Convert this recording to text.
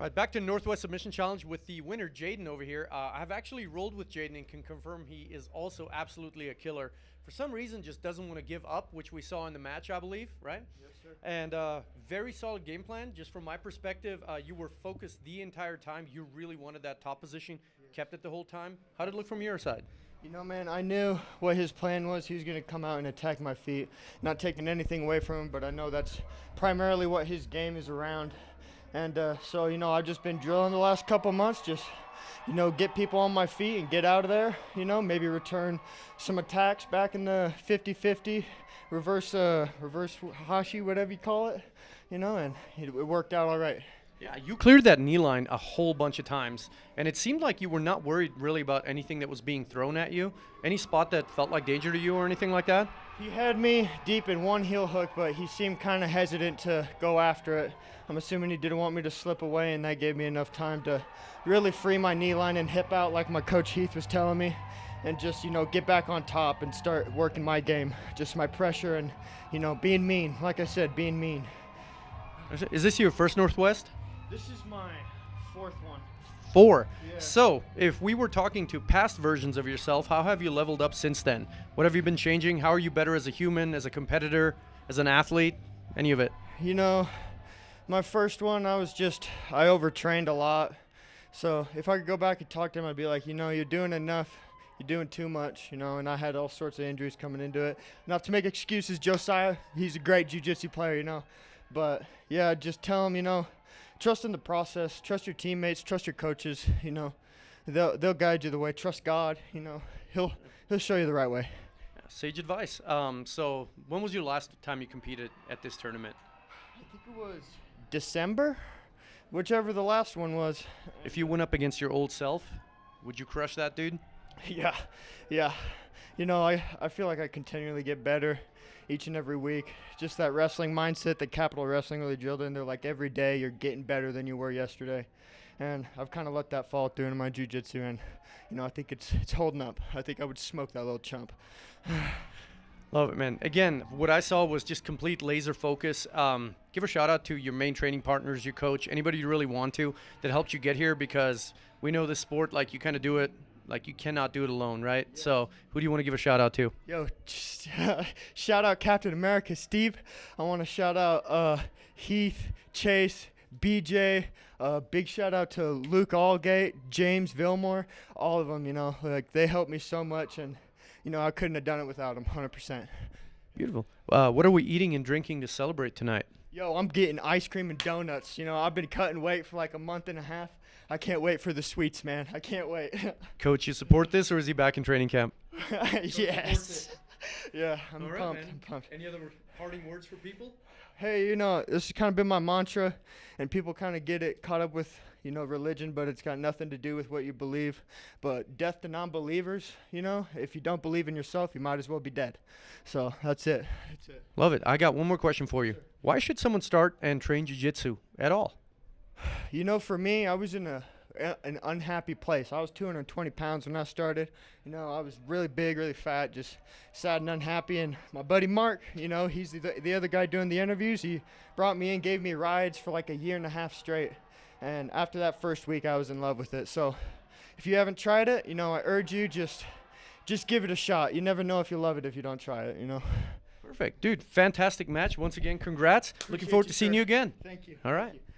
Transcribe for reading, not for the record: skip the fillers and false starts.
All right, back to Northwest Submission Challenge with the winner, Jaydon, over here. I've actually rolled with Jaydon and can confirm he is also absolutely a killer. For some reason, just doesn't want to give up, which we saw in the match, I believe, right? Yes, sir. And very solid game plan. Just from my perspective, you were focused the entire time. You really wanted that top position, kept it the whole time. How did it look from your side? You know, man, I knew what his plan was. He was going to come out and attack my feet, not taking anything away from him, but I know that's primarily what his game is around. And so, you know, I've just been drilling the last couple months, just, you know, get people on my feet and get out of there, you know, maybe return some attacks back in the 50-50, reverse hashi, whatever you call it, you know, and it worked out all right. Yeah, you cleared that knee line a whole bunch of times, and it seemed like you were not worried really about anything that was being thrown at you. Any spot that felt like danger to you or anything like that? He had me deep in one heel hook, but he seemed kind of hesitant to go after it. I'm assuming he didn't want me to slip away, and that gave me enough time to really free my knee line and hip out like my coach Heath was telling me, and just, you know, get back on top and start working my game. Just my pressure and, you know, being mean. Like I said, being mean. Is this your first Northwest? This is my fourth one. 4. Yeah. So, if we were talking to past versions of yourself, how have you leveled up since then? What have you been changing? How are you better as a human, as a competitor, as an athlete? Any of it? You know, my first one, I overtrained a lot. So if I could go back and talk to him, I'd be like, you know, you're doing enough. You're doing too much, you know, and I had all sorts of injuries coming into it. Not to make excuses, Josiah, he's a great jiu-jitsu player, you know. But, yeah, just tell him, you know, trust in the process, trust your teammates, trust your coaches, you know. They'll guide you the way. Trust God, you know. He'll show you the right way. Sage advice. So when was your last time you competed at this tournament? I think it was December, whichever the last one was. If you went up against your old self, would you crush that dude? Yeah. You know, I feel like I continually get better each and every week. Just that wrestling mindset that Capital Wrestling really drilled in there, like every day you're getting better than you were yesterday. And I've kind of let that fall through into my jiu-jitsu, and, you know, I think it's holding up. I think I would smoke that little chump. Love it, man. Again, what I saw was just complete laser focus. Give a shout out to your main training partners, your coach, anybody you really want to that helped you get here, because we know this sport, like, you kind of do it, like, you cannot do it alone, right? Yeah. So who do you want to give a shout out to? Yo, shout out Captain America, Steve. I want to shout out Heath, Chase, BJ. Big shout out to Luke Allgate, James Vilmore, all of them, you know. Like, they helped me so much, and, you know, I couldn't have done it without them, 100%. Beautiful. What are we eating and drinking to celebrate tonight? Yo, I'm getting ice cream and donuts. You know, I've been cutting weight for like a month and a half. I can't wait for the sweets, man. I can't wait. Coach, you support this, or is he back in training camp? Yes. Yeah, I'm All right, pumped. man. I'm pumped. Any other parting words for people? Hey, you know, this has kind of been my mantra, and people kind of get it caught up with, you know, religion, but it's got nothing to do with what you believe. But death to non-believers, you know, if you don't believe in yourself, you might as well be dead. So that's it. That's it. Love it. I got one more question for you. Why should someone start and train jiu-jitsu at all? You know, for me, I was in an unhappy place. I was 220 pounds when I started. You know, I was really big, really fat, just sad and unhappy. And my buddy Mark, you know, he's the other guy doing the interviews. He brought me in, gave me rides for like a year and a half straight. And after that first week, I was in love with it. So if you haven't tried it, you know, I urge you, just give it a shot. You never know if you love it if you don't try it, you know. Perfect. Dude, fantastic match. Once again, congrats. Looking forward to seeing you again. Thank you. All right. Thank you.